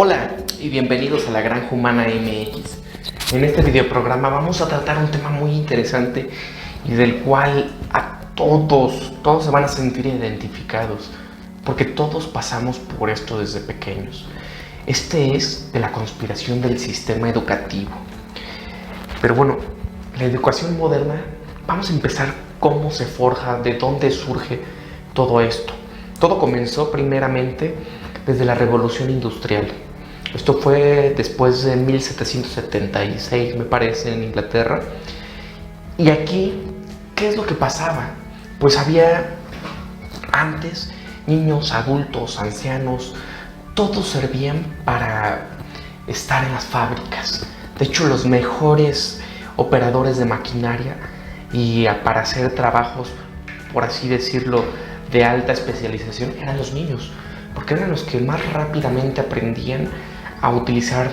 Hola y bienvenidos a La Granja Humana MX. En este videoprograma vamos a tratar un tema muy interesante y del cual a todos se van a sentir identificados, porque todos pasamos por esto desde pequeños. Este es de la conspiración del sistema educativo. Pero bueno, la educación moderna, vamos a empezar cómo se forja, de dónde surge todo esto. Todo comenzó primeramente desde la Revolución Industrial. Esto fue después de 1776, me parece, en Inglaterra. Y aquí, ¿qué es lo que pasaba? Pues había antes niños, adultos, ancianos, todos servían para estar en las fábricas. De hecho, los mejores operadores de maquinaria y para hacer trabajos, por así decirlo, de alta especialización eran los niños, porque eran los que más rápidamente aprendían a utilizar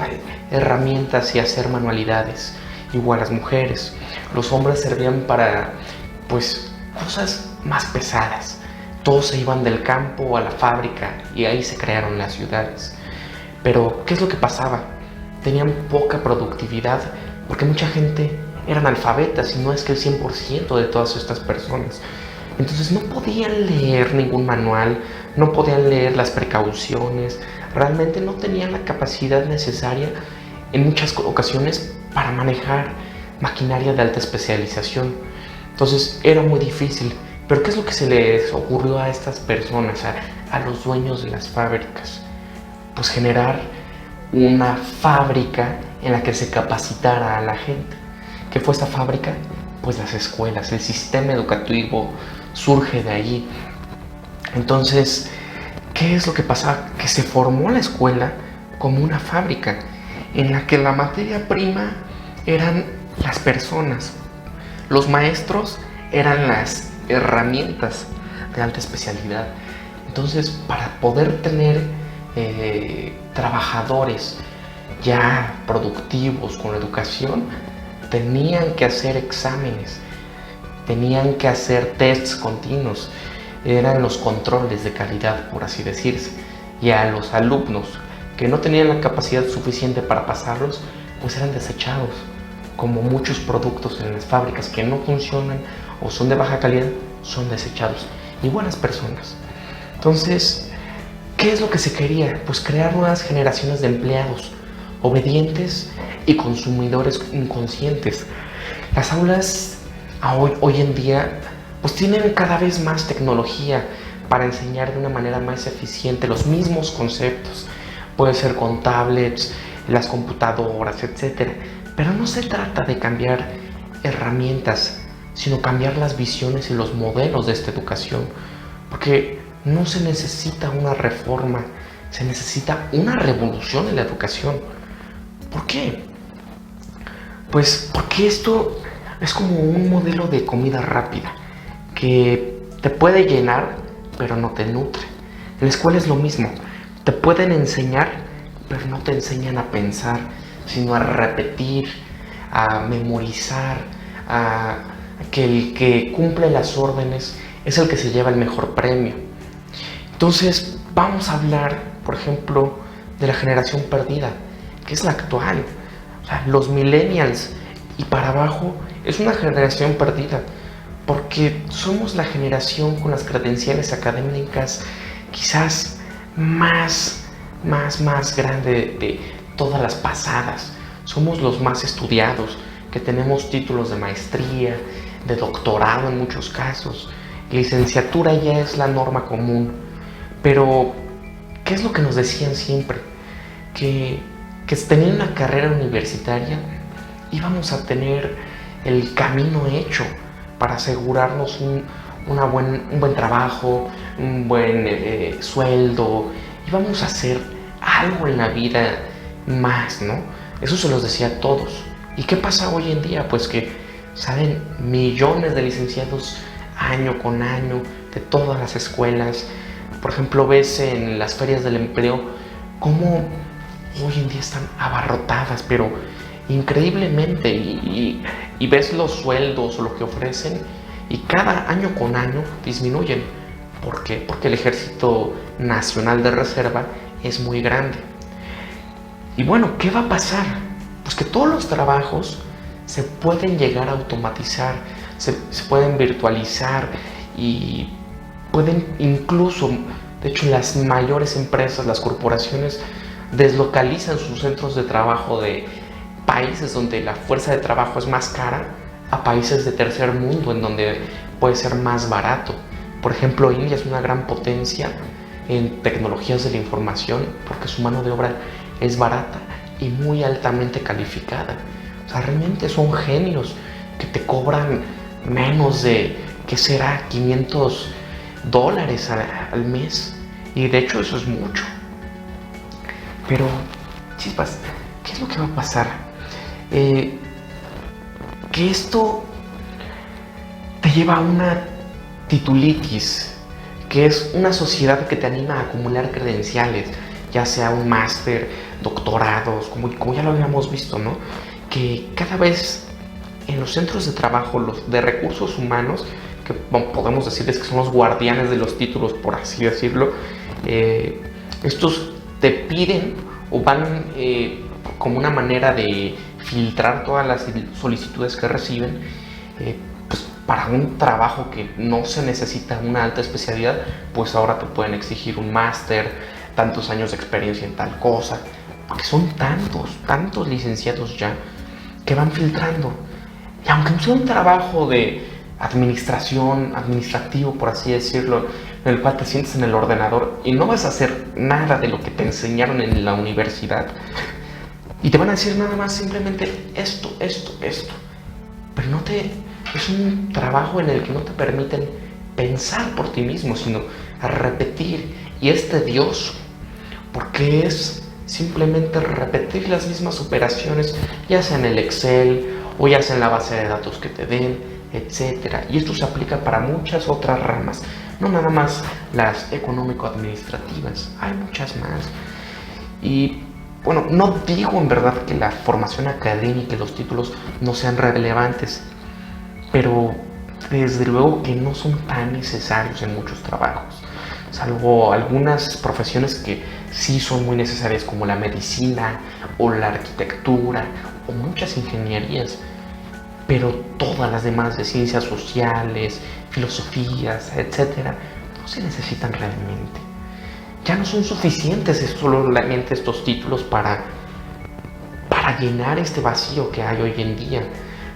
herramientas y hacer manualidades. Igual las mujeres, los hombres servían para pues cosas más pesadas. Todos se iban del campo a la fábrica y ahí se crearon las ciudades. Pero ¿qué es lo que pasaba? Tenían poca productividad porque mucha gente era analfabeta, si no es que el 100% de todas estas personas. Entonces no podían leer ningún manual, no podían leer las precauciones, realmente no tenían la capacidad necesaria en muchas ocasiones para manejar maquinaria de alta especialización. Entonces era muy difícil. Pero ¿qué es lo que se les ocurrió a estas personas, a los dueños de las fábricas? Pues generar una fábrica en la que se capacitara a la gente. ¿Qué fue esta fábrica? Pues las escuelas, el sistema educativo surge de allí. Entonces, ¿qué es lo que pasa? Que se formó la escuela como una fábrica en la que la materia prima eran las personas, los maestros eran las herramientas de alta especialidad. Entonces, para poder tener trabajadores ya productivos con educación, tenían que hacer exámenes, tenían que hacer tests continuos, eran los controles de calidad, por así decirse. Y a los alumnos que no tenían la capacidad suficiente para pasarlos, pues eran desechados, como muchos productos en las fábricas que no funcionan o son de baja calidad, son desechados. Y buenas personas. Entonces, ¿qué es lo que se quería? Pues crear nuevas generaciones de empleados obedientes y consumidores inconscientes. Las aulas hoy en día pues tienen cada vez más tecnología para enseñar de una manera más eficiente los mismos conceptos. Puede ser con tablets, las computadoras, etc. Pero no se trata de cambiar herramientas, sino cambiar las visiones y los modelos de esta educación. Porque no se necesita una reforma, se necesita una revolución en la educación. ¿Por qué? Pues porque esto es como un modelo de comida rápida que te puede llenar, pero no te nutre. En la escuela es lo mismo. Te pueden enseñar, pero no te enseñan a pensar, sino a repetir, a memorizar, a que el que cumple las órdenes es el que se lleva el mejor premio. Entonces, vamos a hablar, por ejemplo, de la generación perdida, que es la actual. O sea, los millennials y para abajo es una generación perdida, porque somos la generación con las credenciales académicas quizás más grande de todas las pasadas. Somos los más estudiados, que tenemos títulos de maestría, de doctorado en muchos casos. Licenciatura ya es la norma común. Pero, ¿qué es lo que nos decían siempre? Que teniendo una carrera universitaria íbamos a tener el camino hecho para asegurarnos un buen trabajo, un buen sueldo, íbamos a hacer algo en la vida más, ¿no? Eso se los decía a todos. ¿Y qué pasa hoy en día? Pues que salen millones de licenciados año con año de todas las escuelas. Por ejemplo, ves en las ferias del empleo cómo hoy en día están abarrotadas, pero increíblemente, y ves los sueldos o lo que ofrecen y cada año con año disminuyen. ¿Por qué? Porque el Ejército Nacional de Reserva es muy grande. Y bueno, ¿qué va a pasar? Pues que todos los trabajos se pueden llegar a automatizar, se pueden virtualizar y pueden incluso, de hecho, las mayores empresas, las corporaciones, deslocalizan sus centros de trabajo de países donde la fuerza de trabajo es más cara a países de tercer mundo en donde puede ser más barato. Por ejemplo, India es una gran potencia en tecnologías de la información porque su mano de obra es barata y muy altamente calificada. O sea, realmente son genios que te cobran menos de, ¿qué será?, $500 al mes. Y de hecho eso es mucho. Pero, chispas, ¿qué es lo que va a pasar? Que esto te lleva a una titulitis, que es una sociedad que te anima a acumular credenciales, ya sea un máster, doctorados, como ya lo habíamos visto, ¿no? Que cada vez en los centros de trabajo, los de recursos humanos, que podemos decirles que son los guardianes de los títulos, por así decirlo, estos te piden o van como una manera de filtrar todas las solicitudes que reciben, pues para un trabajo que no se necesita una alta especialidad, pues ahora te pueden exigir un máster, tantos años de experiencia en tal cosa, porque son tantos licenciados ya que van filtrando. Y aunque no sea un trabajo de administrativo, por así decirlo, en el cual te sientes en el ordenador y no vas a hacer nada de lo que te enseñaron en la universidad, y te van a decir nada más simplemente esto, pero es un trabajo en el que no te permiten pensar por ti mismo, sino a repetir, y es tedioso, porque es simplemente repetir las mismas operaciones, ya sea en el Excel o ya sea en la base de datos que te den, etcétera. Y esto se aplica para muchas otras ramas, no nada más las económico-administrativas, hay muchas más. Y bueno, no digo en verdad que la formación académica y los títulos no sean relevantes, pero desde luego que no son tan necesarios en muchos trabajos, salvo algunas profesiones que sí son muy necesarias, como la medicina o la arquitectura o muchas ingenierías, pero todas las demás de ciencias sociales, filosofías, etcétera, no se necesitan realmente. Ya no son suficientes solamente estos títulos para llenar este vacío que hay hoy en día.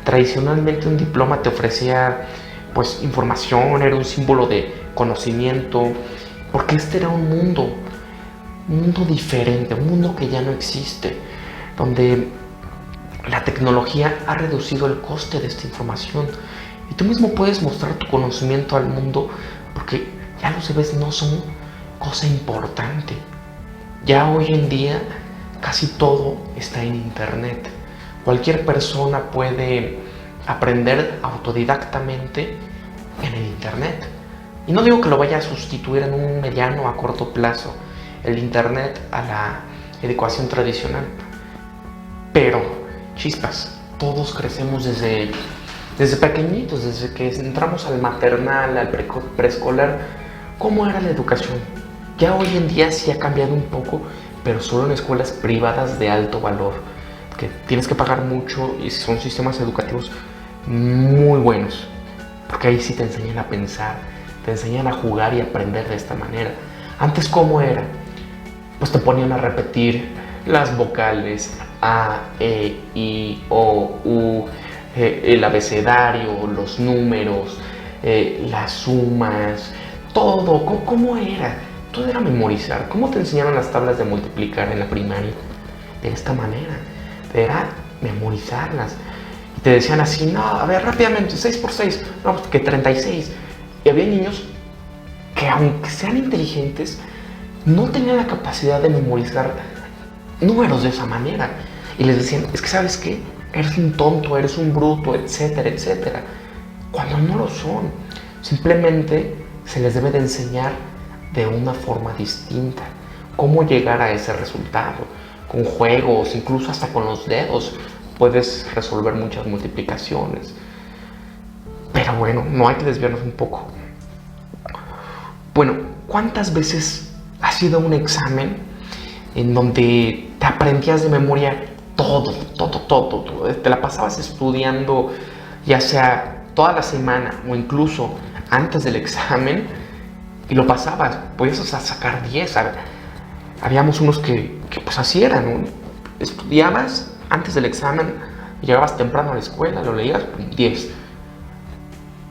Tradicionalmente un diploma te ofrecía pues información, era un símbolo de conocimiento, porque este era un mundo diferente, un mundo que ya no existe, donde la tecnología ha reducido el coste de esta información y tú mismo puedes mostrar tu conocimiento al mundo, porque ya los CVs no son cosa importante. Ya hoy en día casi todo está en internet. Cualquier persona puede aprender autodidactamente en el internet. Y no digo que lo vaya a sustituir en un mediano a corto plazo el internet a la educación tradicional, pero chispas, todos crecemos desde pequeñitos, desde que entramos al maternal, al preescolar. ¿Cómo era la educación? Ya hoy en día sí ha cambiado un poco, pero solo en escuelas privadas de alto valor, que tienes que pagar mucho y son sistemas educativos muy buenos, porque ahí sí te enseñan a pensar, te enseñan a jugar y aprender de esta manera. Antes, ¿cómo era? Pues te ponían a repetir las vocales A, E, I, O, U, el abecedario, los números, las sumas, todo. ¿Cómo era? Todo era memorizar. ¿Cómo te enseñaron las tablas de multiplicar en la primaria? De esta manera. Era memorizarlas. Y te decían así, no, a ver, rápidamente, 6 por 6, no, pues que 36. Y había niños que, aunque sean inteligentes, no tenían la capacidad de memorizar números de esa manera. Y les decían, es que ¿sabes qué? Eres un tonto, eres un bruto, etcétera, etcétera. Cuando no lo son. Simplemente se les debe de enseñar de una forma distinta cómo llegar a ese resultado. Con juegos, incluso hasta con los dedos, puedes resolver muchas multiplicaciones. Pero bueno, no hay que desviarnos un poco. Bueno, ¿cuántas veces ha sido un examen en donde te aprendías de memoria todo, todo, todo, todo. Te la pasabas estudiando, ya sea toda la semana o incluso antes del examen, y lo pasabas, podías sacar 10. Habíamos unos que pues así eran, ¿no? Estudiabas antes del examen, llegabas temprano a la escuela, lo leías, 10.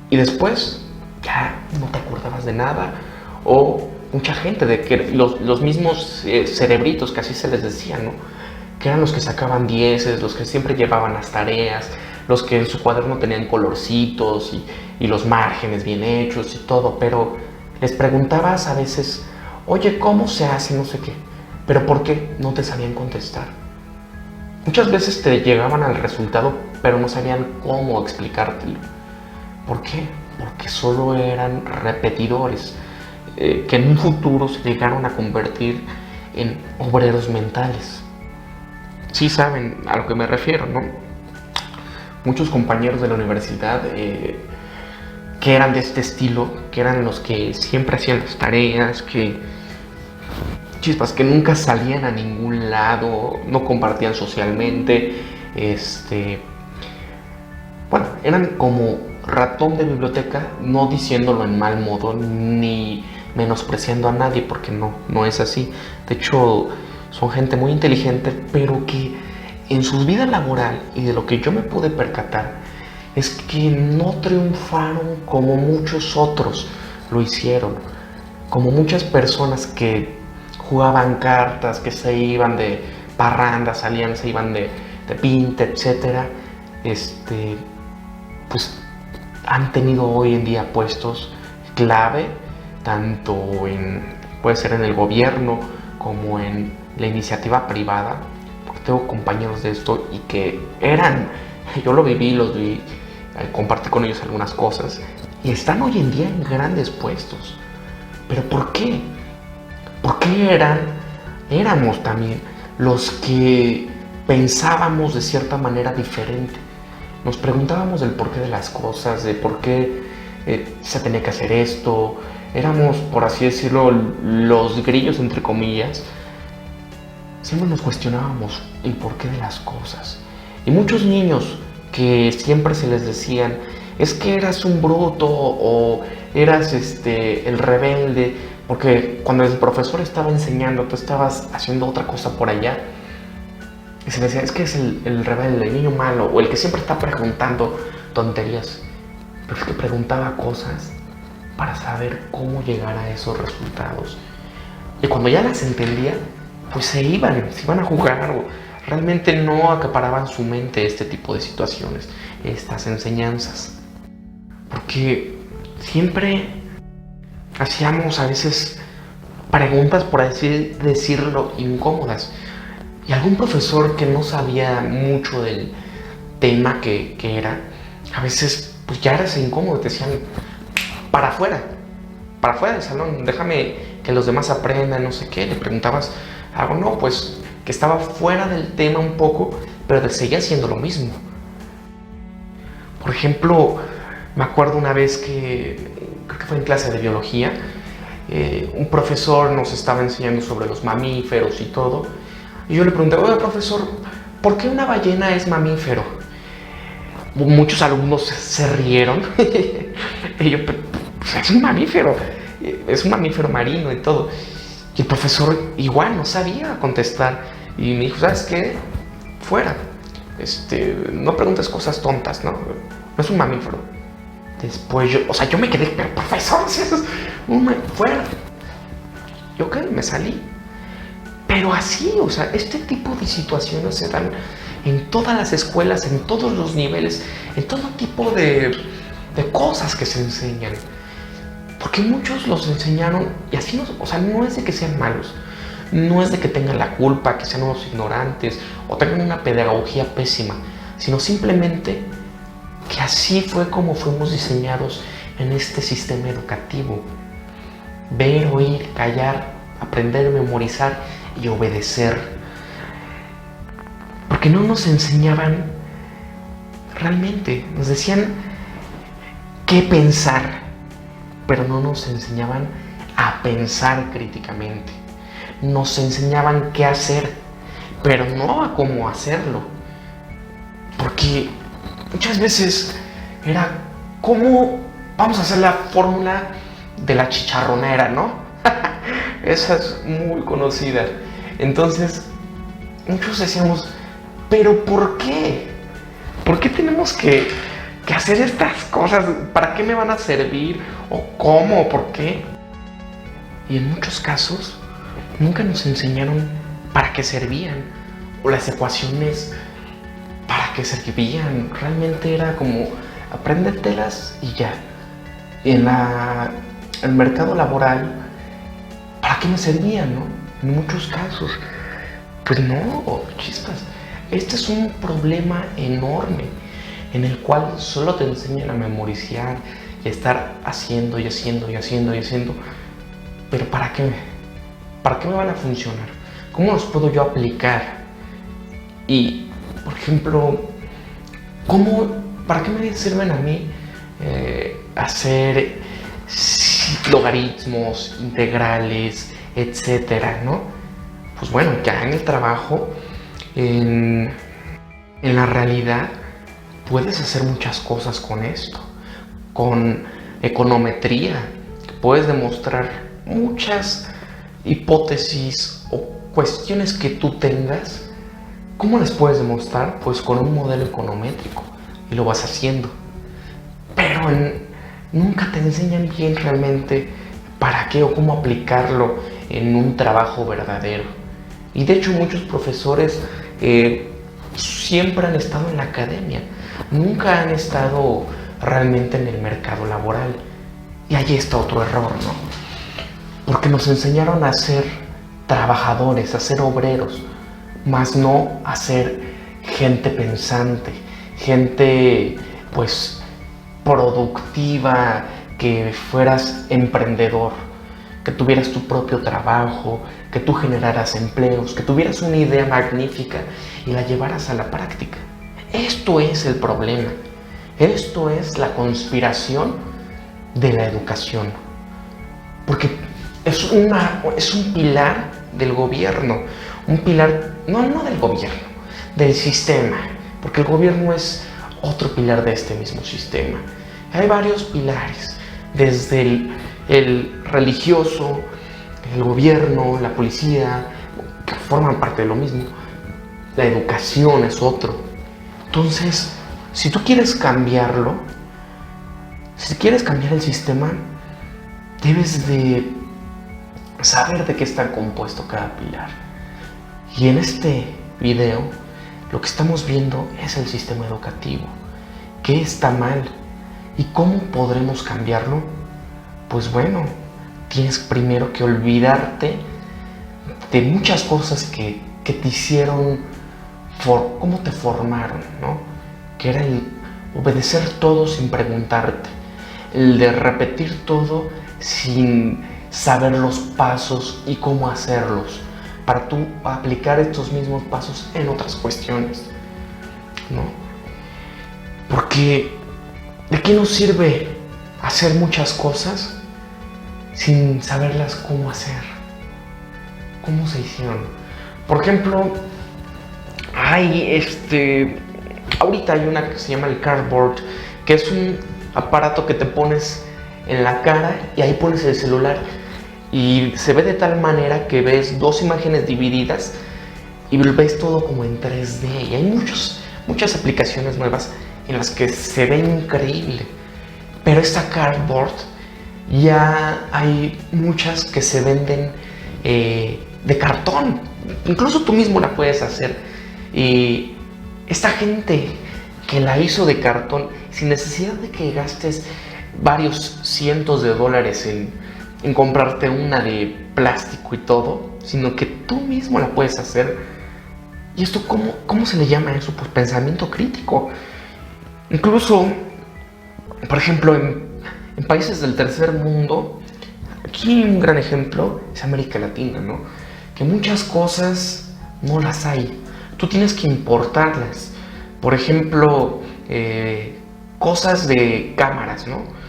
Y después ya no te acordabas de nada, o mucha gente, de que los mismos cerebritos, que así se les decía, ¿no? Que eran los que sacaban 10, los que siempre llevaban las tareas, los que en su cuaderno tenían colorcitos y los márgenes bien hechos y todo, pero les preguntabas a veces, oye, ¿cómo se hace? No sé qué, pero ¿por qué? No te sabían contestar. Muchas veces te llegaban al resultado, pero no sabían cómo explicártelo. ¿Por qué? Porque solo eran repetidores, que en un futuro se llegaron a convertir en obreros mentales. Sí saben a lo que me refiero, ¿no? Muchos compañeros de la universidad que eran de este estilo, que eran los que siempre hacían las tareas, que nunca salían a ningún lado, no compartían socialmente, bueno, eran como ratón de biblioteca, no diciéndolo en mal modo ni menospreciando a nadie, porque no es así. De hecho, son gente muy inteligente, pero que en su vida laboral, y de lo que yo me pude percatar, es que no triunfaron como muchos otros lo hicieron, como muchas personas que jugaban cartas, que se iban de parranda, se iban de pinta, etcétera, pues han tenido hoy en día puestos clave, tanto puede ser en el gobierno como en la iniciativa privada, porque tengo compañeros de esto y que yo lo viví, los vi, compartí con ellos algunas cosas y están hoy en día en grandes puestos. ¿Pero por qué? Porque éramos también los que pensábamos de cierta manera diferente. Nos preguntábamos del porqué de las cosas, de por qué se tenía que hacer esto. Éramos, por así decirlo, los grillos, entre comillas. Siempre nos cuestionábamos el porqué de las cosas. Y muchos niños que siempre se les decían, es que eras un bruto o eras el rebelde, porque cuando el profesor estaba enseñando, tú estabas haciendo otra cosa por allá. Y se decía, es que es el rebelde, el niño malo, o el que siempre está preguntando tonterías. Pero es que preguntaba cosas para saber cómo llegar a esos resultados. Y cuando ya las entendía, pues se iban a jugar, o realmente no acaparaban su mente este tipo de situaciones, estas enseñanzas. Porque siempre hacíamos a veces preguntas, por así decirlo, incómodas. Y algún profesor que no sabía mucho del tema que era, a veces pues ya eras incómodo, te decían, para afuera del salón, déjame que los demás aprendan, no sé qué. Le preguntabas algo, no, pues que estaba fuera del tema un poco, pero seguía haciendo lo mismo. Por ejemplo, me acuerdo una vez que, creo que fue en clase de biología, un profesor nos estaba enseñando sobre los mamíferos y todo. Y yo le pregunté, oye, profesor, ¿por qué una ballena es mamífero? Muchos alumnos se rieron. Y yo, pues es un mamífero marino y todo. Y el profesor igual no sabía contestar. Y me dijo, ¿sabes qué? Fuera. No preguntes cosas tontas, ¿no? No es un mamífero. Después yo me quedé, pero profesor, fuera. Yo qué, me salí. Pero así, este tipo de situaciones se dan en todas las escuelas, en todos los niveles, en todo tipo de cosas que se enseñan. Porque muchos los enseñaron, y así no es de que sean malos, no es de que tengan la culpa, que sean unos ignorantes o tengan una pedagogía pésima, sino simplemente que así fue como fuimos diseñados en este sistema educativo. Ver, oír, callar, aprender, memorizar y obedecer. Porque no nos enseñaban realmente, nos decían qué pensar, pero no nos enseñaban a pensar críticamente. Nos enseñaban qué hacer, pero no a cómo hacerlo. Porque muchas veces era, ¿cómo vamos a hacer la fórmula de la chicharronera, no? Esa es muy conocida. Entonces, muchos decíamos, ¿pero por qué? ¿Por qué tenemos que hacer estas cosas? ¿Para qué me van a servir? ¿O cómo? ¿Por qué? Y en muchos casos, nunca nos enseñaron para qué servían, o las ecuaciones para qué servían. Realmente era como, apréndetelas y ya. Y en el mercado laboral, ¿para qué me servían, no? En muchos casos, pues no, chispas. Este es un problema enorme en el cual solo te enseñan a memorizar y a estar haciendo y haciendo y haciendo y haciendo. Pero ¿para qué? ¿Para qué me van a funcionar? ¿Cómo los puedo yo aplicar? Y, por ejemplo, ¿para qué me sirven a mí hacer logaritmos, integrales, etcétera, ¿no? Pues bueno, ya en el trabajo, en la realidad, puedes hacer muchas cosas con esto. Con econometría, puedes demostrar muchas hipótesis o cuestiones que tú tengas. ¿Cómo las puedes demostrar? Pues con un modelo econométrico, y lo vas haciendo. Pero nunca te enseñan bien realmente para qué o cómo aplicarlo en un trabajo verdadero. Y de hecho muchos profesores siempre han estado en la academia, nunca han estado realmente en el mercado laboral. Y ahí está otro error, ¿no? Porque nos enseñaron a ser trabajadores, a ser obreros, más no a ser gente pensante, gente pues productiva, que fueras emprendedor, que tuvieras tu propio trabajo, que tú generaras empleos, que tuvieras una idea magnífica y la llevaras a la práctica. Esto es el problema. Esto es la conspiración de la educación. Porque es un pilar del gobierno, un pilar, no del gobierno, del sistema, porque el gobierno es otro pilar de este mismo sistema. Hay varios pilares, desde el religioso, el gobierno, la policía, que forman parte de lo mismo. La educación es otro. Entonces, si tú quieres cambiarlo, si quieres cambiar el sistema, debes de saber de qué está compuesto cada pilar. Y en este video, lo que estamos viendo es el sistema educativo. ¿Qué está mal? ¿Y cómo podremos cambiarlo? Pues bueno, tienes primero que olvidarte de muchas cosas que te hicieron, cómo te formaron, ¿no? Que era el obedecer todo sin preguntarte, el de repetir todo sin saber los pasos y cómo hacerlos, para tú aplicar estos mismos pasos en otras cuestiones, ¿no? Porque ¿de qué nos sirve hacer muchas cosas sin saberlas cómo hacer? ¿Cómo se hicieron? Por ejemplo, ahorita hay una que se llama el cardboard, que es un aparato que te pones en la cara y ahí pones el celular y se ve de tal manera que ves dos imágenes divididas y ves todo como en 3D. Y hay muchas aplicaciones nuevas en las que se ve increíble. Pero esta cardboard, ya hay muchas que se venden de cartón. Incluso tú mismo la puedes hacer. Y esta gente que la hizo de cartón, sin necesidad de que gastes varios cientos de dólares en comprarte una de plástico y todo, sino que tú mismo la puedes hacer. ¿Y esto cómo se le llama eso? Pues pensamiento crítico. Incluso, por ejemplo, en países del tercer mundo, aquí un gran ejemplo es América Latina, ¿no? Que muchas cosas no las hay. Tú tienes que importarlas. Por ejemplo, cosas de cámaras, ¿no?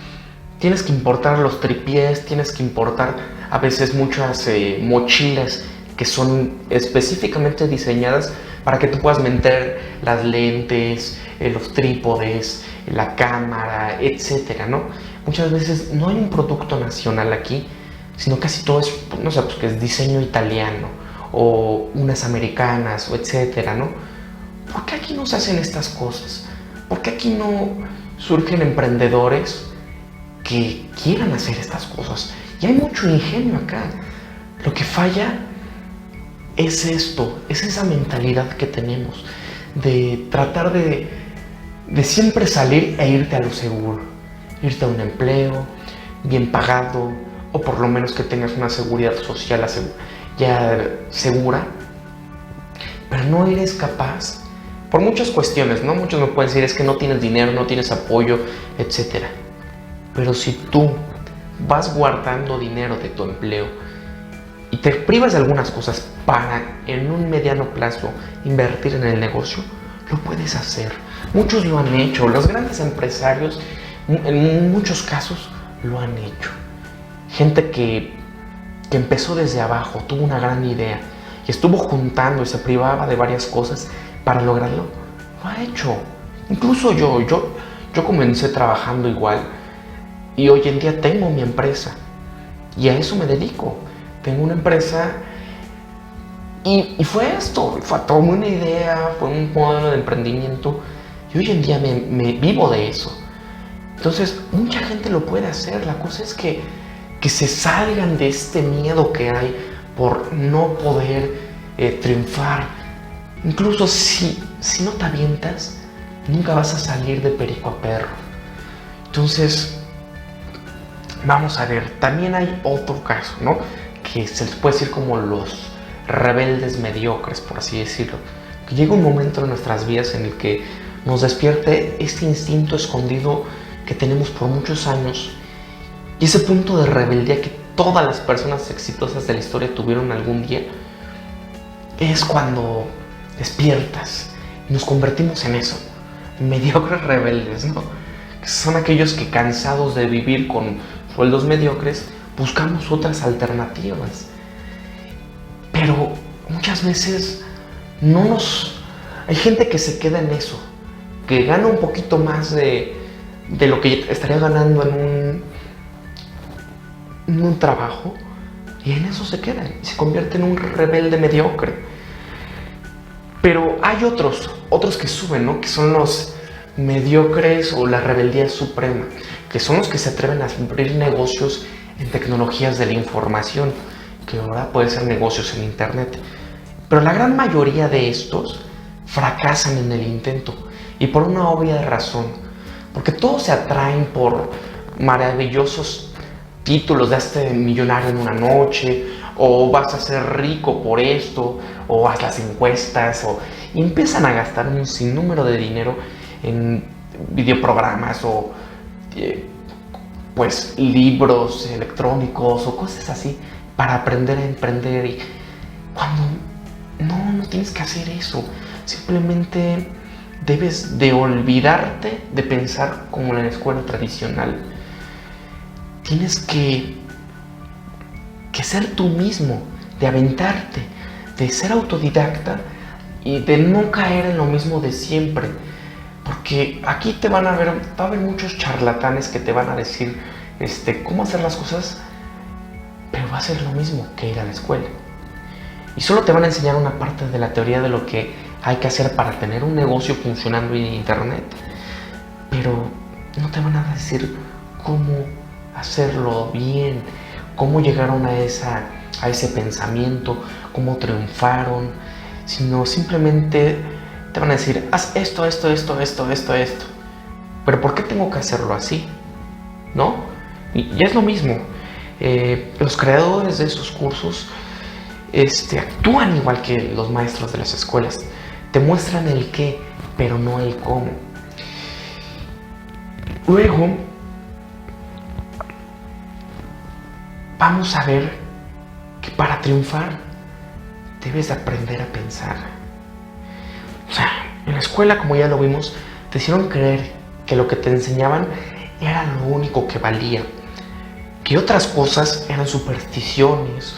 Tienes que importar los tripiés, tienes que importar a veces muchas mochilas que son específicamente diseñadas para que tú puedas meter las lentes, los trípodes, la cámara, etcétera, ¿no? Muchas veces no hay un producto nacional aquí, sino casi todo es, no sé, pues que es diseño italiano o unas americanas o etcétera, ¿no? ¿Por qué aquí no se hacen estas cosas? ¿Por qué aquí no surgen emprendedores que quieran hacer estas cosas? Y hay mucho ingenio acá. Lo que falla es esto, es esa mentalidad que tenemos de tratar de siempre salir e irte a lo seguro, irte a un empleo bien pagado o por lo menos que tengas una seguridad social ya segura, pero no eres capaz por muchas cuestiones, ¿no? Muchos me pueden decir es que no tienes dinero, no tienes apoyo, etcétera. Pero si tú vas guardando dinero de tu empleo y te privas de algunas cosas para en un mediano plazo invertir en el negocio, lo puedes hacer. Muchos lo han hecho, los grandes empresarios en muchos casos lo han hecho. Gente que empezó desde abajo, tuvo una gran idea y estuvo juntando y se privaba de varias cosas para lograrlo, lo ha hecho. Incluso yo comencé trabajando igual y hoy en día tengo mi empresa y a eso me dedico. Tengo una empresa y fue esto, tomé una idea, fue un modelo de emprendimiento y hoy en día me vivo de eso. Entonces, mucha gente lo puede hacer, la cosa es que se salgan de este miedo que hay por no poder triunfar. Incluso si no te avientas, nunca vas a salir de perico a perro. Entonces, vamos a ver, también hay otro caso, ¿no? Que se les puede decir como los rebeldes mediocres, por así decirlo. Que llega un momento en nuestras vidas en el que nos despierte este instinto escondido que tenemos por muchos años y ese punto de rebeldía que todas las personas exitosas de la historia tuvieron algún día. Es cuando despiertas y nos convertimos en eso, mediocres rebeldes, ¿no? Que son aquellos que, cansados de vivir con sueldos mediocres, buscamos otras alternativas. Pero muchas veces hay gente que se queda en eso, que gana un poquito más de lo que estaría ganando en un trabajo, y en eso se queda y se convierte en un rebelde mediocre. Pero hay otros que suben, ¿no? Que son los mediocres o la rebeldía suprema, que son los que se atreven a abrir negocios en tecnologías de la información, que ahora puede ser negocios en internet. Pero la gran mayoría de estos fracasan en el intento, y por una obvia razón, porque todos se atraen por maravillosos títulos de hazte millonario en una noche, o vas a ser rico por esto, o haz las encuestas, y empiezan a gastar un sinnúmero de dinero en videoprogramas o pues libros electrónicos o cosas así para aprender a emprender. Y cuando no tienes que hacer eso, simplemente debes de olvidarte de pensar como en la escuela tradicional. Tienes que ser tú mismo, de aventarte, de ser autodidacta y de no caer en lo mismo de siempre. Porque aquí va a haber muchos charlatanes que te van a decir cómo hacer las cosas, pero va a ser lo mismo que ir a la escuela. Y solo te van a enseñar una parte de la teoría de lo que hay que hacer para tener un negocio funcionando en internet, pero no te van a decir cómo hacerlo bien, cómo llegaron a ese pensamiento, cómo triunfaron, sino simplemente te van a decir, haz esto. Pero ¿por qué tengo que hacerlo así? ¿No? Y es lo mismo. Los creadores de esos cursos actúan igual que los maestros de las escuelas. Te muestran el qué, pero no el cómo. Luego, vamos a ver que para triunfar debes de aprender a pensar. O sea, en la escuela, como ya lo vimos, te hicieron creer que lo que te enseñaban era lo único que valía, que otras cosas eran supersticiones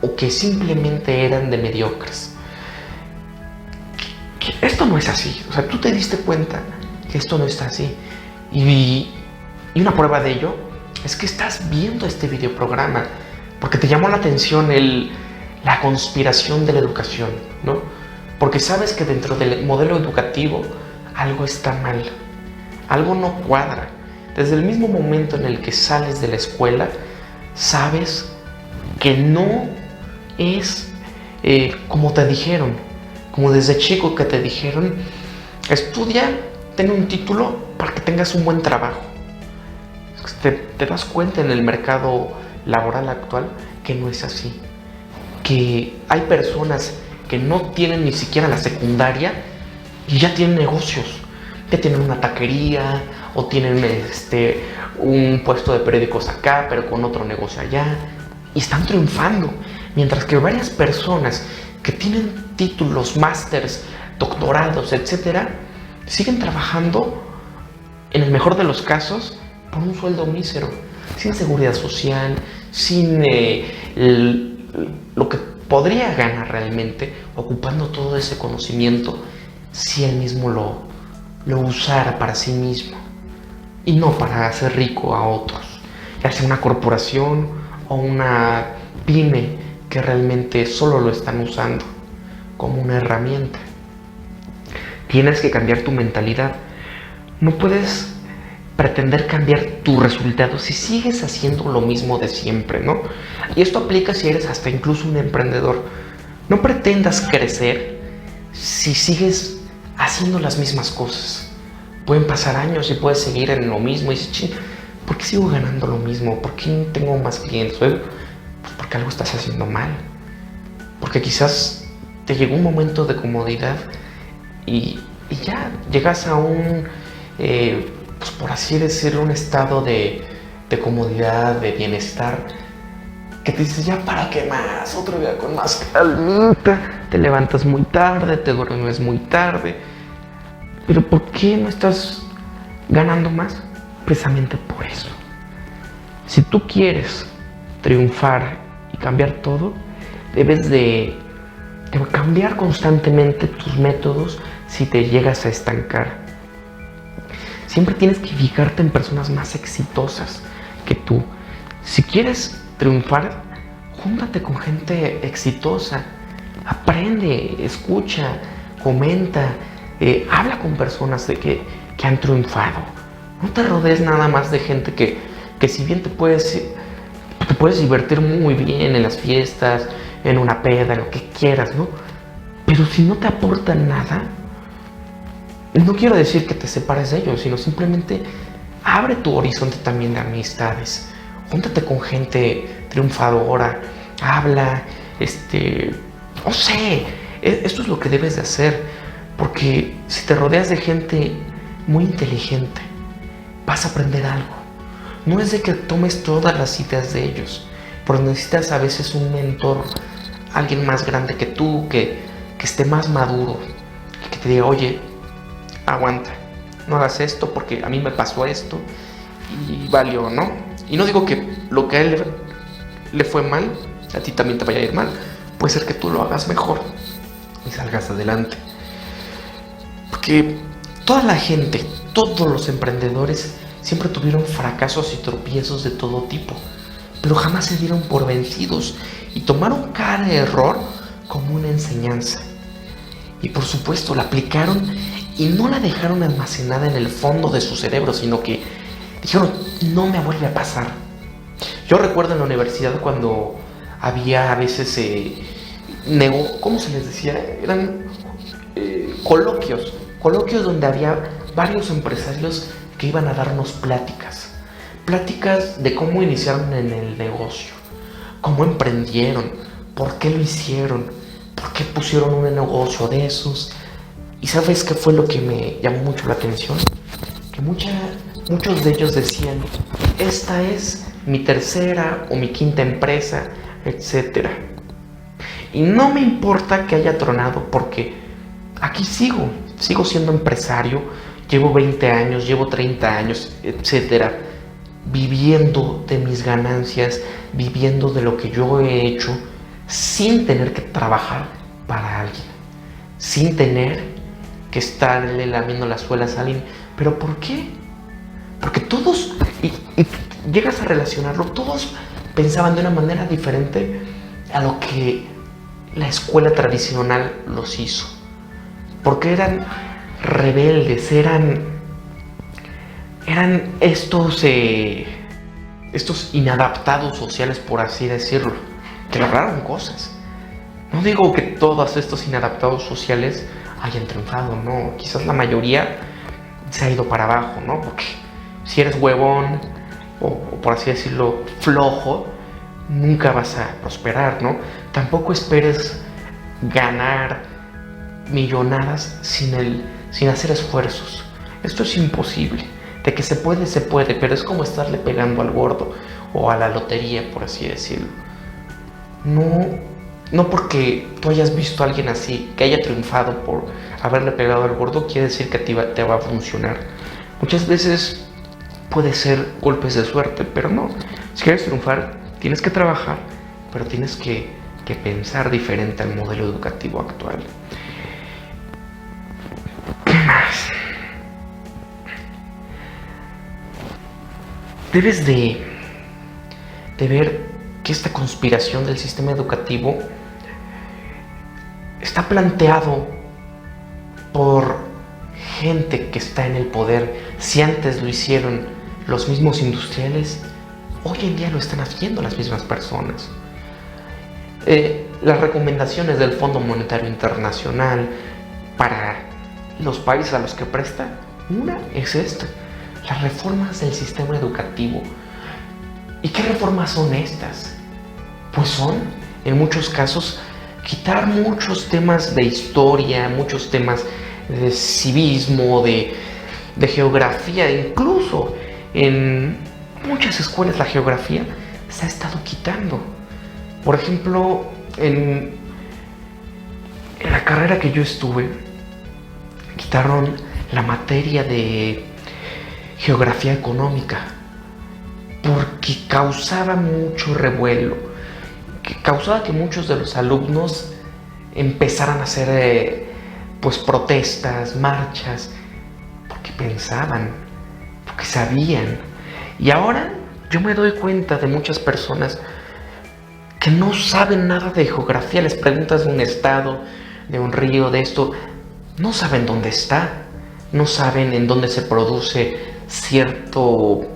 o que simplemente eran de mediocres. Esto no es así. O sea, tú te diste cuenta que esto no está así. Y una prueba de ello es que estás viendo este videoprograma porque te llamó la atención la conspiración de la educación, ¿no? Porque sabes que dentro del modelo educativo algo está mal, algo no cuadra. Desde el mismo momento en el que sales de la escuela, sabes que no es como te dijeron, como desde chico que te dijeron: estudia, ten un título para que tengas un buen trabajo. Te das cuenta en el mercado laboral actual que no es así, que hay personas que no tienen ni siquiera la secundaria y ya tienen negocios, ya tienen una taquería o tienen un puesto de periódicos acá pero con otro negocio allá y están triunfando, mientras que varias personas que tienen títulos, másters, doctorados, etcétera, siguen trabajando, en el mejor de los casos, por un sueldo mísero, sin seguridad social, sin lo que podría ganar realmente, ocupando todo ese conocimiento si él mismo lo usara para sí mismo y no para hacer rico a otros, ya sea una corporación o una pyme que realmente solo lo están usando como una herramienta. Tienes que cambiar tu mentalidad. No puedes pretender cambiar tu resultado si sigues haciendo lo mismo de siempre, ¿no? Y esto aplica si eres hasta incluso un emprendedor. No pretendas crecer si sigues haciendo las mismas cosas. Pueden pasar años y puedes seguir en lo mismo y dices: ¿por qué sigo ganando lo mismo? ¿Por qué no tengo más clientes? Pues porque algo estás haciendo mal. Porque quizás te llegó un momento de comodidad y ya llegas a un, pues por así decirlo, un estado de comodidad, de bienestar, que te dices: ya para qué más, otro día con más calmita, te levantas muy tarde, te duermes muy tarde. Pero ¿por qué no estás ganando más? Precisamente por eso. Si tú quieres triunfar y cambiar todo, debes de cambiar constantemente tus métodos si te llegas a estancar. Siempre tienes que fijarte en personas más exitosas que tú. Si quieres triunfar, júntate con gente exitosa, aprende, escucha, comenta, habla con personas que han triunfado. No te rodees nada más de gente que si bien te puedes divertir muy bien en las fiestas, en una peda, en lo que quieras, ¿no? Pero si no te aportan nada, no quiero decir que te separes de ellos, sino simplemente abre tu horizonte también de amistades. Júntate con gente triunfadora, habla, no sé, esto es lo que debes de hacer, porque si te rodeas de gente muy inteligente, vas a aprender algo. No es de que tomes todas las ideas de ellos, pero necesitas a veces un mentor, alguien más grande que tú, que esté más maduro, que te diga: oye, aguanta, no hagas esto porque a mí me pasó esto y valió, ¿no? Y no digo que lo que a él le fue mal, a ti también te vaya a ir mal. Puede ser que tú lo hagas mejor y salgas adelante. Porque toda la gente, todos los emprendedores siempre tuvieron fracasos y tropiezos de todo tipo, pero jamás se dieron por vencidos y tomaron cada error como una enseñanza. Y por supuesto la aplicaron y no la dejaron almacenada en el fondo de su cerebro, sino que dijeron: no me vuelve a pasar. Yo recuerdo en la universidad cuando había a veces ¿cómo se les decía? Eran coloquios donde había varios empresarios que iban a darnos pláticas de cómo iniciaron en el negocio, cómo emprendieron, por qué lo hicieron, por qué pusieron un negocio de esos. ¿Y sabes qué fue lo que me llamó mucho la atención? Que muchos de ellos decían: esta es mi tercera o mi quinta empresa, etc. Y no me importa que haya tronado, porque aquí sigo siendo empresario, llevo 20 años, llevo 30 años, etc. Viviendo de mis ganancias, viviendo de lo que yo he hecho, sin tener que trabajar para alguien, sin tener que estarle lamiendo las suelas a alguien. ¿Pero por qué? Porque todos, y llegas a relacionarlo, todos pensaban de una manera diferente a lo que la escuela tradicional los hizo. Porque eran rebeldes, eran estos inadaptados sociales, por así decirlo, que lograron cosas. No digo que todos estos inadaptados sociales hayan triunfado, no. Quizás la mayoría se ha ido para abajo, ¿no? Porque si eres huevón o por así decirlo, flojo, nunca vas a prosperar, ¿no? Tampoco esperes ganar millonadas sin hacer esfuerzos. Esto es imposible. De que se puede, pero es como estarle pegando al gordo o a la lotería, por así decirlo. No porque tú hayas visto a alguien así, que haya triunfado por haberle pegado al gordo, quiere decir que te va a funcionar. Muchas veces puede ser golpes de suerte, pero no. Si quieres triunfar, tienes que trabajar, pero tienes que pensar diferente al modelo educativo actual. ¿Qué más? Debes de ver que esta conspiración del sistema educativo está planteado por gente que está en el poder. Si antes lo hicieron los mismos industriales, hoy en día lo están haciendo las mismas personas. Las recomendaciones del Fondo Monetario Internacional para los países a los que presta, una es esta: las reformas del sistema educativo. ¿Y qué reformas son estas? Pues son, en muchos casos, quitar muchos temas de historia, muchos temas de civismo, de geografía. Incluso en muchas escuelas la geografía se ha estado quitando. Por ejemplo, en la carrera que yo estuve, quitaron la materia de geografía económica porque causaba mucho revuelo, que causaba que muchos de los alumnos empezaran a hacer pues protestas, marchas, porque pensaban, porque sabían. Y ahora yo me doy cuenta de muchas personas que no saben nada de geografía. Les preguntas de un estado, de un río, de esto, no saben dónde está, no saben en dónde se produce cierto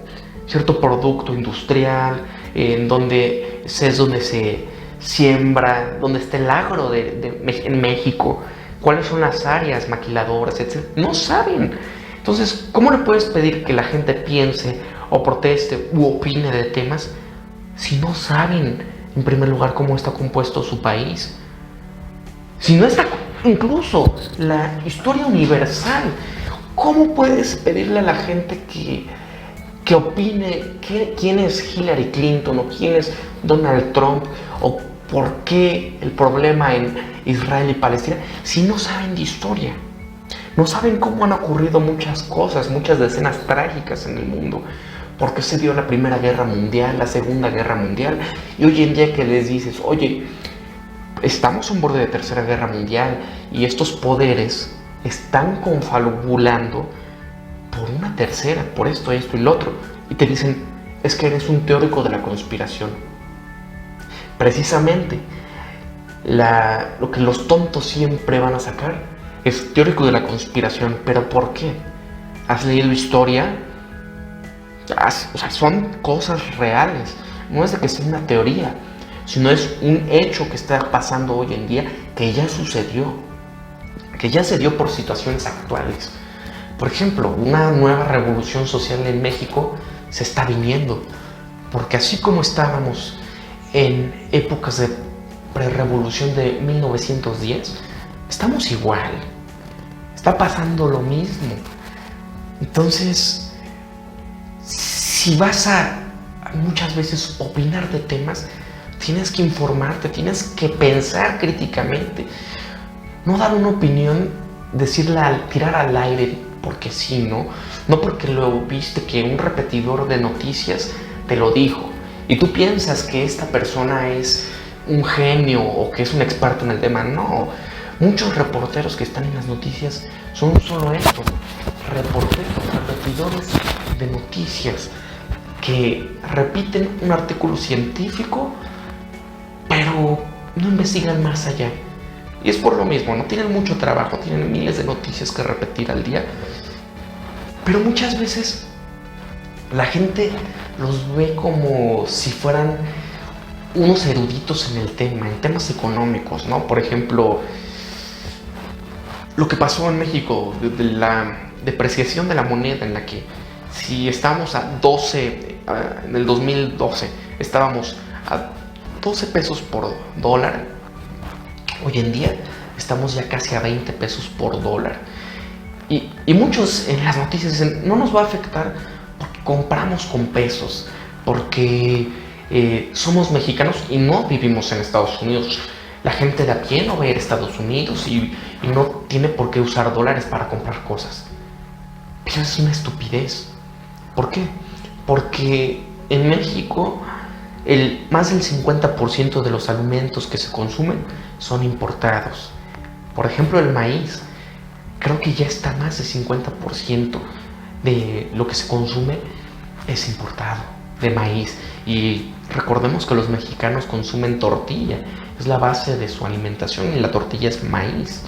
producto industrial, en dónde es donde se siembra, dónde está el agro en México, cuáles son las áreas maquiladoras, etc. No saben. Entonces, ¿cómo le puedes pedir que la gente piense o proteste u opine de temas si no saben, en primer lugar, cómo está compuesto su país? Si no está incluso la historia universal, ¿cómo puedes pedirle a la gente que opine quién es Hillary Clinton o quién es Donald Trump o por qué el problema en Israel y Palestina si no saben de historia? No saben cómo han ocurrido muchas cosas, muchas escenas trágicas en el mundo. ¿Por qué se dio la Primera Guerra Mundial, la Segunda Guerra Mundial? Y hoy en día que les dices, oye, estamos en borde de Tercera Guerra Mundial y estos poderes están confabulando por una tercera, por esto y lo otro. Y te dicen, es que eres un teórico de la conspiración. Precisamente, lo que los tontos siempre van a sacar es teórico de la conspiración. ¿Pero por qué? ¿Has leído historia? O sea, son cosas reales. No es de que sea una teoría, sino es un hecho que está pasando hoy en día, que ya sucedió, que ya se dio por situaciones actuales. Por ejemplo, una nueva revolución social en México se está viniendo, porque así como estábamos en épocas de prerrevolución de 1910, estamos igual, está pasando lo mismo. Entonces, si vas a muchas veces opinar de temas, tienes que informarte, tienes que pensar críticamente, no dar una opinión, tirar al aire porque sí, no porque lo viste que un repetidor de noticias te lo dijo y tú piensas que esta persona es un genio o que es un experto en el tema. No, muchos reporteros que están en las noticias son solo esto, reporteros, repetidores de noticias que repiten un artículo científico, pero no investigan más allá. Y es por lo mismo, no tienen mucho trabajo, tienen miles de noticias que repetir al día, pero muchas veces la gente los ve como si fueran unos eruditos en el tema, en temas económicos, ¿no? Por ejemplo, lo que pasó en México, de la depreciación de la moneda, en la que si estábamos a 12, en el 2012, estábamos a 12 pesos por dólar, hoy en día estamos ya casi a 20 pesos por dólar. Y muchos en las noticias dicen, no nos va a afectar porque compramos con pesos, porque somos mexicanos y no vivimos en Estados Unidos. La gente de a pie no va a ir a Estados Unidos y no tiene por qué usar dólares para comprar cosas. Pero es una estupidez. ¿Por qué? Porque en México más del 50% de los alimentos que se consumen son importados. Por ejemplo, el maíz. Creo que ya está más del 50% de lo que se consume es importado, de maíz. Y recordemos que los mexicanos consumen tortilla, es la base de su alimentación y la tortilla es maíz.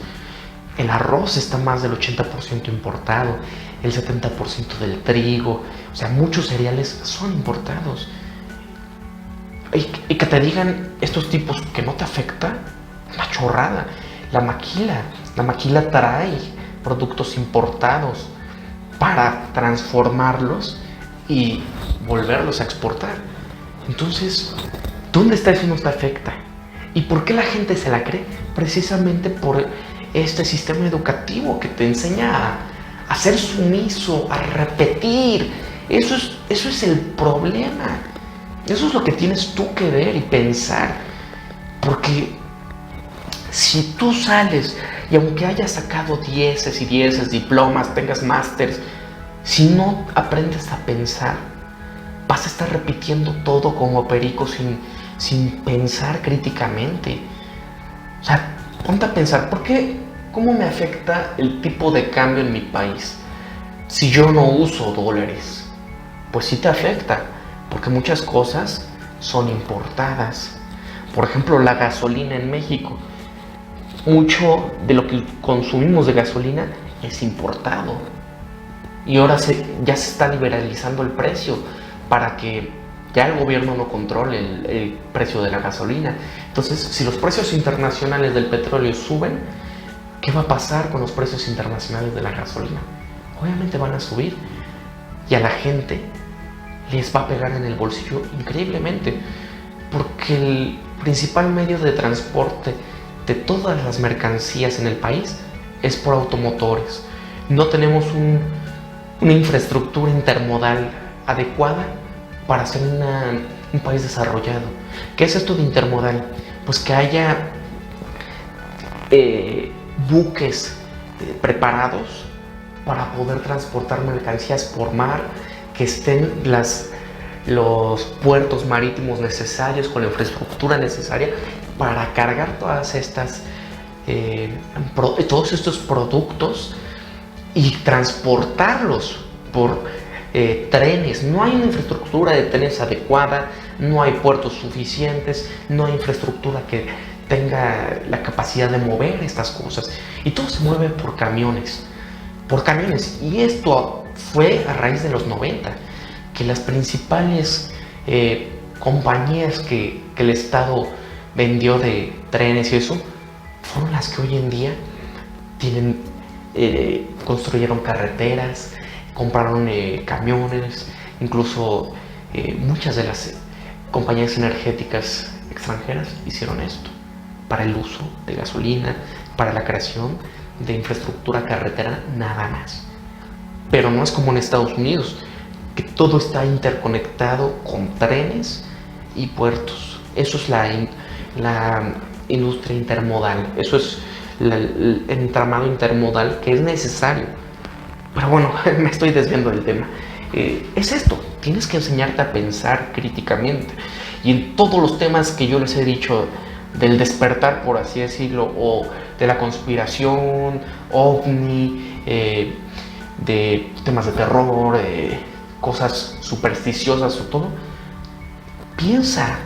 El arroz está más del 80% importado, el 70% del trigo, o sea, muchos cereales son importados. Y que te digan estos tipos que no te afecta, una chorrada. La maquila trae productos importados para transformarlos y volverlos a exportar. Entonces, ¿dónde está eso no te afecta? ¿Y por qué la gente se la cree? Precisamente por este sistema educativo que te enseña a ser sumiso, a repetir. Eso es el problema. Eso es lo que tienes tú que ver y pensar. Porque si tú sales y aunque hayas sacado dieces y dieces, diplomas, tengas másters, si no aprendes a pensar, vas a estar repitiendo todo como perico sin pensar críticamente. O sea, ponte a pensar, ¿cómo me afecta el tipo de cambio en mi país? Si yo no uso dólares, pues sí te afecta, porque muchas cosas son importadas. Por ejemplo, la gasolina en México. Mucho de lo que consumimos de gasolina es importado. Y ahora ya se está liberalizando el precio para que ya el gobierno no controle el precio de la gasolina. Entonces, si los precios internacionales del petróleo suben, ¿qué va a pasar con los precios internacionales de la gasolina? Obviamente van a subir y a la gente les va a pegar en el bolsillo increíblemente, porque el principal medio de transporte de todas las mercancías en el país es por automotores. No tenemos una infraestructura intermodal adecuada para ser un país desarrollado. ¿Qué es esto de intermodal? Pues que haya buques preparados para poder transportar mercancías por mar, que estén los puertos marítimos necesarios con la infraestructura necesaria para cargar todas estas todos estos productos y transportarlos por trenes. No hay una infraestructura de trenes adecuada, no hay puertos suficientes, no hay infraestructura que tenga la capacidad de mover estas cosas, y todo se mueve por camiones, y esto fue a raíz de los 90, que las principales compañías que el Estado vendió de trenes y eso, fueron las que hoy en día construyeron carreteras, compraron camiones, incluso muchas de las compañías energéticas extranjeras hicieron esto para el uso de gasolina, para la creación de infraestructura carretera, nada más. Pero no es como en Estados Unidos, que todo está interconectado con trenes y puertos. Eso es la industria intermodal, eso es el entramado intermodal que es necesario. Pero bueno, me estoy desviando del tema. Es esto, tienes que enseñarte a pensar críticamente. Y en todos los temas que yo les he dicho del despertar, por así decirlo, o de la conspiración, ovni, de temas de terror, cosas supersticiosas o todo, piensa,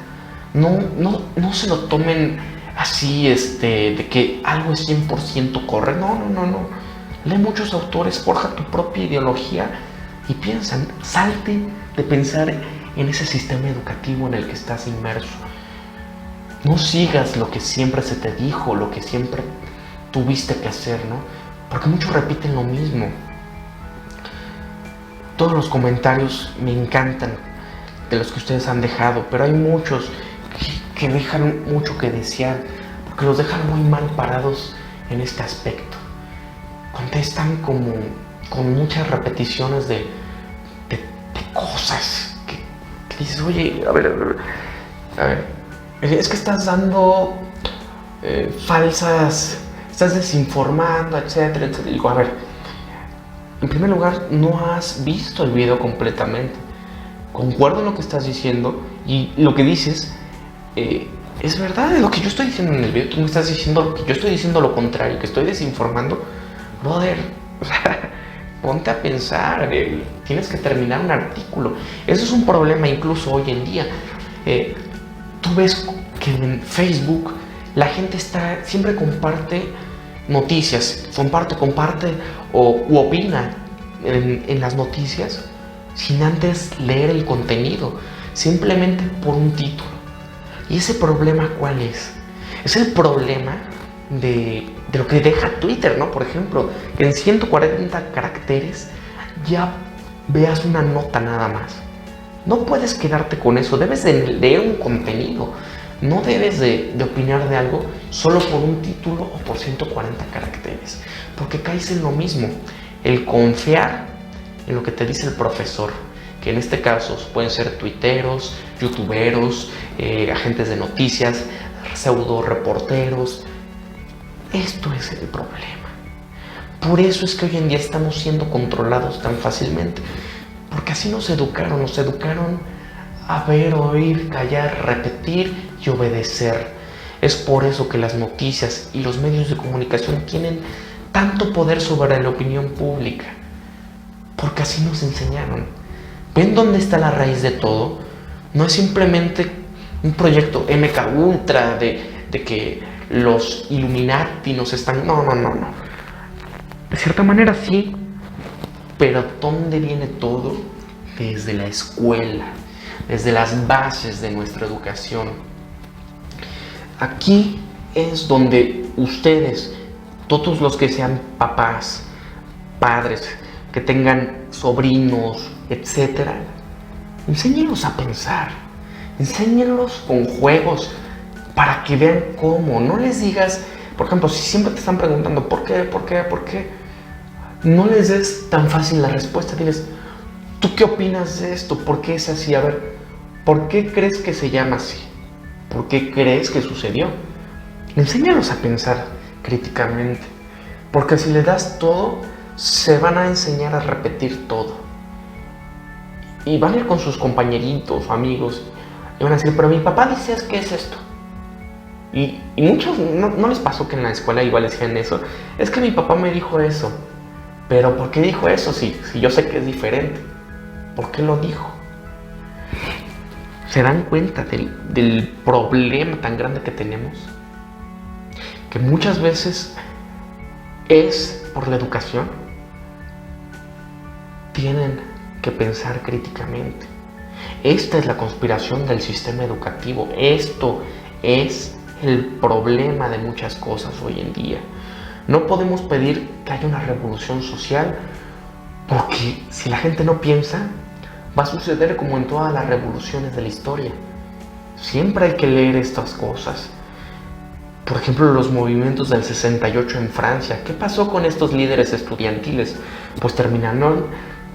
no se lo tomen así, de que algo es 100% correcto. No. Lee muchos autores, forja tu propia ideología y piensa, salte de pensar en ese sistema educativo en el que estás inmerso. No sigas lo que siempre se te dijo, lo que siempre tuviste que hacer, ¿no? Porque muchos repiten lo mismo. Todos los comentarios me encantan de los que ustedes han dejado, pero hay muchos que dejan mucho que desear, porque los dejan muy mal parados en este aspecto. Contestan con muchas repeticiones de cosas que dices, oye, a ver, es que estás dando falsas, estás desinformando, etcétera. Y digo, a ver, en primer lugar, no has visto el video completamente. Concuerdo en lo que estás diciendo y lo que dices es verdad, es lo que yo estoy diciendo en el video. Tú me estás diciendo que yo estoy diciendo lo contrario, que estoy desinformando. Brother, o sea, ponte a pensar, tienes que terminar un artículo. Eso es un problema incluso hoy en día. Tú ves que en Facebook la gente siempre comparte noticias, comparte u opina en las noticias sin antes leer el contenido, simplemente por un título. ¿Y ese problema cuál es? Es el problema de lo que deja Twitter, ¿no? Por ejemplo, que en 140 caracteres ya veas una nota nada más. No puedes quedarte con eso, debes de leer un contenido. No debes de opinar de algo solo por un título o por 140 caracteres, porque caes en lo mismo, el confiar en lo que te dice el profesor, que en este caso pueden ser tuiteros, youtuberos, agentes de noticias, pseudo reporteros. Esto es el problema. Por eso es que hoy en día estamos siendo controlados tan fácilmente, porque así nos educaron a ver, oír, callar, repetir y obedecer. Es por eso que las noticias y los medios de comunicación tienen tanto poder sobre la opinión pública, porque así nos enseñaron. ¿Ven dónde está la raíz de todo? No es simplemente un proyecto MK Ultra de que los Illuminati nos están... No. De cierta manera sí, pero ¿dónde viene todo? Desde la escuela, desde las bases de nuestra educación. Aquí es donde ustedes, todos los que sean papás, padres, que tengan sobrinos, etcétera, enséñenlos a pensar, enséñenlos con juegos para que vean cómo. No les digas, por ejemplo, si siempre te están preguntando ¿por qué? No les des tan fácil la respuesta. Diles, ¿tú qué opinas de esto? ¿Por qué es así? A ver, ¿por qué crees que se llama así? ¿Por qué crees que sucedió? Enséñalos a pensar críticamente, porque si le das todo, se van a enseñar a repetir todo. Y van a ir con sus compañeritos o amigos y van a decir, pero mi papá dice, ¿qué es esto? Y muchos no les pasó que en la escuela igual decían eso. Es que mi papá me dijo eso. Pero ¿por qué dijo eso? Si yo sé que es diferente. ¿Por qué lo dijo? ¿Se dan cuenta del problema tan grande que tenemos? Que muchas veces es por la educación. Tienen que pensar críticamente. Esta es la conspiración del sistema educativo. Esto es el problema de muchas cosas hoy en día. No podemos pedir que haya una revolución social, porque si la gente no piensa, va a suceder como en todas las revoluciones de la historia. Siempre hay que leer estas cosas. Por ejemplo, los movimientos del 68 en Francia. ¿Qué pasó con estos líderes estudiantiles? Pues terminaron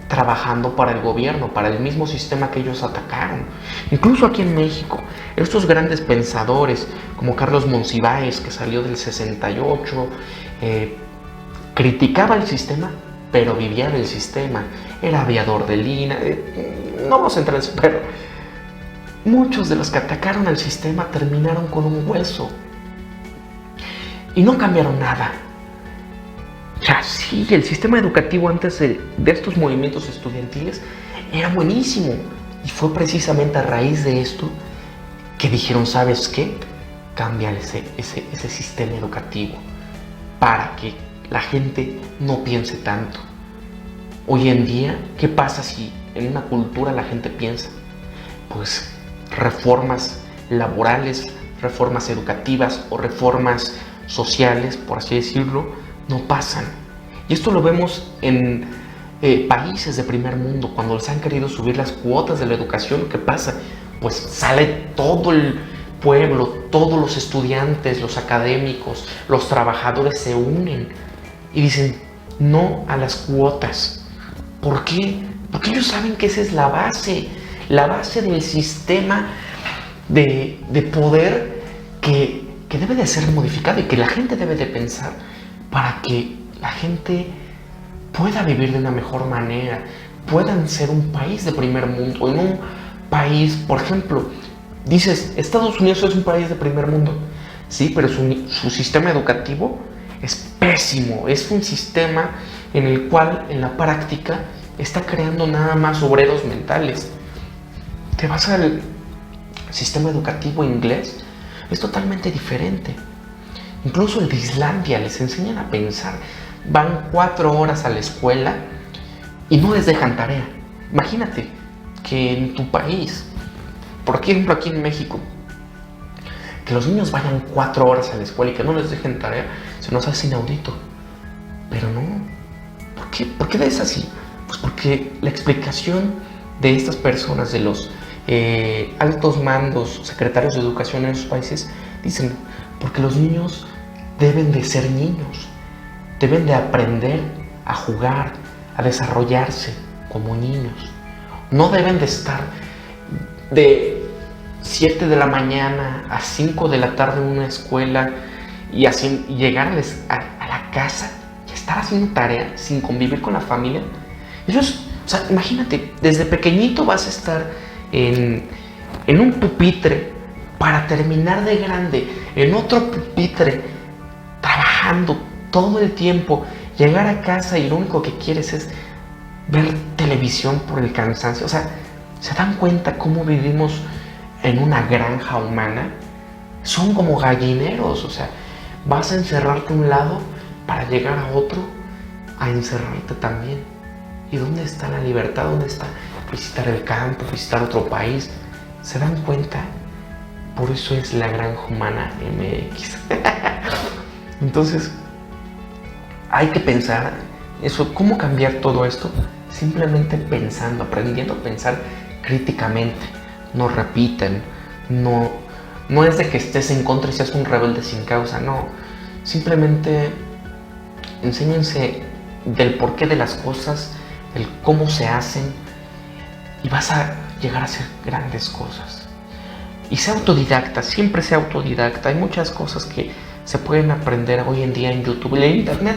trabajando para el gobierno, para el mismo sistema que ellos atacaron. Incluso aquí en México, estos grandes pensadores como Carlos Monsiváis, que salió del 68, criticaba el sistema, pero vivía del sistema. Era aviador de línea, no vamos a entrar en eso, pero muchos de los que atacaron al sistema terminaron con un hueso y no cambiaron nada. O sea, sí, el sistema educativo antes de estos movimientos estudiantiles era buenísimo. Y fue precisamente a raíz de esto que dijeron, ¿sabes qué? Cambia ese sistema educativo para que la gente no piense tanto. Hoy en día, ¿qué pasa si en una cultura la gente piensa? Pues reformas laborales, reformas educativas o reformas sociales, por así decirlo, no pasan. Y esto lo vemos en países de primer mundo, cuando les han querido subir las cuotas de la educación. ¿Qué pasa? Pues sale todo el pueblo, todos los estudiantes, los académicos, los trabajadores se unen y dicen no a las cuotas. ¿Por qué? Porque ellos saben que esa es la base del sistema de poder que debe de ser modificado y que la gente debe de pensar para que la gente pueda vivir de una mejor manera, puedan ser un país de primer mundo. En un país, por ejemplo, dices, Estados Unidos es un país de primer mundo, sí, pero su sistema educativo es pésimo, es un sistema en el cual en la práctica está creando nada más obreros mentales. Te vas al sistema educativo inglés, es totalmente diferente. Incluso el de Islandia les enseñan a pensar. Van 4 horas a la escuela y no les dejan tarea. Imagínate que en tu país, por ejemplo aquí en México, que los niños vayan 4 horas a la escuela y que no les dejen tarea, se nos hace inaudito. Pero no. ¿Por qué? ¿Por qué es así? Pues porque la explicación de estas personas, de los altos mandos, secretarios de educación en esos países, dicen, porque los niños deben de ser niños, deben de aprender a jugar, a desarrollarse como niños. No deben de estar de 7 de la mañana a 5 de la tarde en una escuela y llegar a la casa y estar haciendo tarea sin convivir con la familia. Eso es, o sea, imagínate, desde pequeñito vas a estar en un pupitre para terminar de grande en otro pupitre, trabajando todo el tiempo, llegar a casa y lo único que quieres es ver televisión por el cansancio. O sea, ¿se dan cuenta cómo vivimos en una granja humana? Son como gallineros. O sea, vas a encerrarte a un lado para llegar a otro a encerrarte también. ¿Y dónde está la libertad? ¿Dónde está visitar el campo, visitar otro país? ¿Se dan cuenta? Por eso es la Granja Humana MX. Entonces, hay que pensar eso, cómo cambiar todo esto, simplemente pensando, aprendiendo a pensar críticamente. No repiten, no es de que estés en contra y seas un rebelde sin causa, no. Simplemente enséñense del porqué de las cosas, del cómo se hacen, y vas a llegar a hacer grandes cosas. Y sea autodidacta, siempre sea autodidacta. Hay muchas cosas que se pueden aprender hoy en día en YouTube. La internet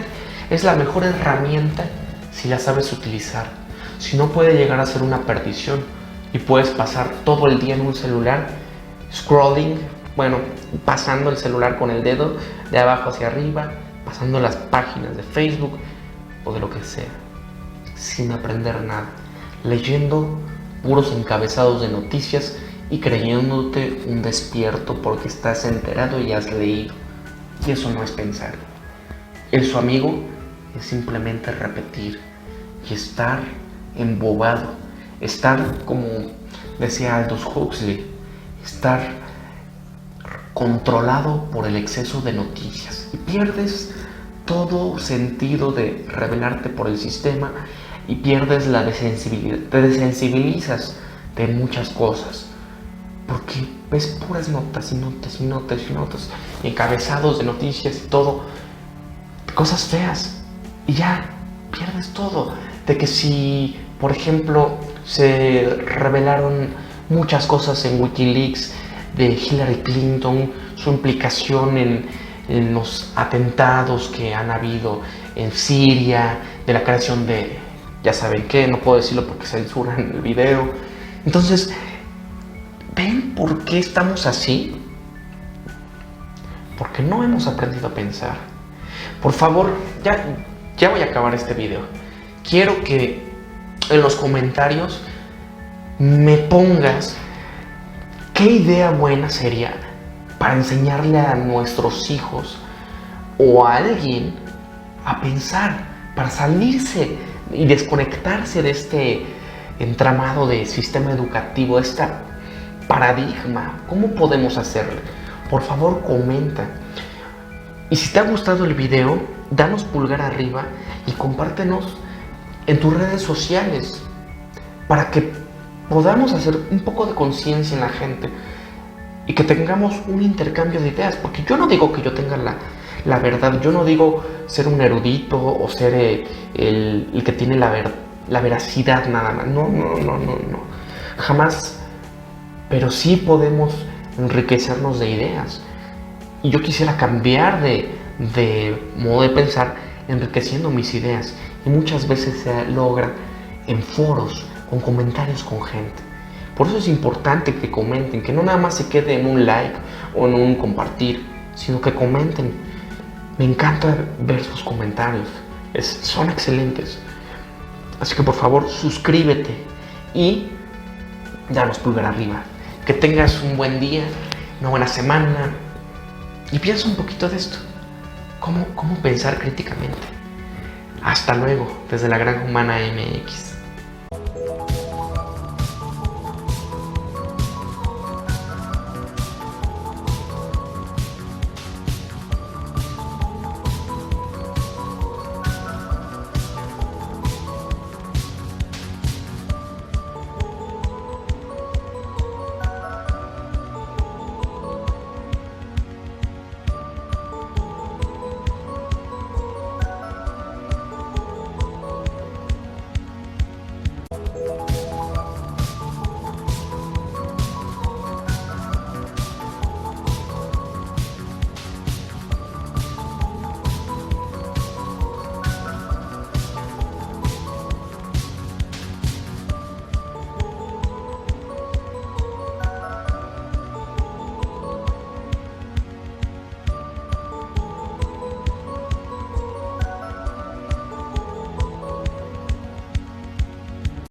es la mejor herramienta si la sabes utilizar. Si no, puede llegar a ser una perdición y puedes pasar todo el día en un celular scrolling, pasando el celular con el dedo de abajo hacia arriba, pasando las páginas de Facebook o de lo que sea, sin aprender nada, leyendo puros encabezados de noticias y creyéndote un despierto porque estás enterado y has leído. Y eso no es pensar. Su amigo es simplemente repetir y estar embobado, estar, como decía Aldous Huxley, estar controlado por el exceso de noticias y pierdes todo sentido de rebelarte por el sistema y pierdes la desensibilidad, te desensibilizas de muchas cosas porque ves puras notas y notas y notas y notas, encabezados de noticias y todo, cosas feas, y ya pierdes todo. De que si, por ejemplo, se revelaron muchas cosas en Wikileaks de Hillary Clinton, su implicación en los atentados que han habido en Siria, de la creación de, ya saben qué, no puedo decirlo porque censuran el video. Entonces, ¿Ven por qué estamos así? Porque no hemos aprendido a pensar. Por favor, ya voy a acabar este video. Quiero que en los comentarios me pongas qué idea buena sería para enseñarle a nuestros hijos o a alguien a pensar, para salirse y desconectarse de este entramado de sistema educativo, de este paradigma. ¿Cómo podemos hacerlo? Por favor, comenta. Y si te ha gustado el video, danos pulgar arriba y compártenos en tus redes sociales para que podamos hacer un poco de conciencia en la gente y que tengamos un intercambio de ideas. Porque yo no digo que yo tenga la verdad, yo no digo ser un erudito o ser el que tiene la veracidad nada más. No. Jamás. Pero sí podemos enriquecernos de ideas. Y yo quisiera cambiar de modo de pensar, enriqueciendo mis ideas. Y muchas veces se logra en foros, con comentarios con gente. Por eso es importante que comenten, que no nada más se quede en un like o en un compartir, sino que comenten. Me encanta ver sus comentarios, son excelentes. Así que por favor, suscríbete y danos pulgar arriba. Que tengas un buen día, una buena semana y piensa un poquito de esto. ¿Cómo pensar críticamente? Hasta luego, desde la Granja Humana MX.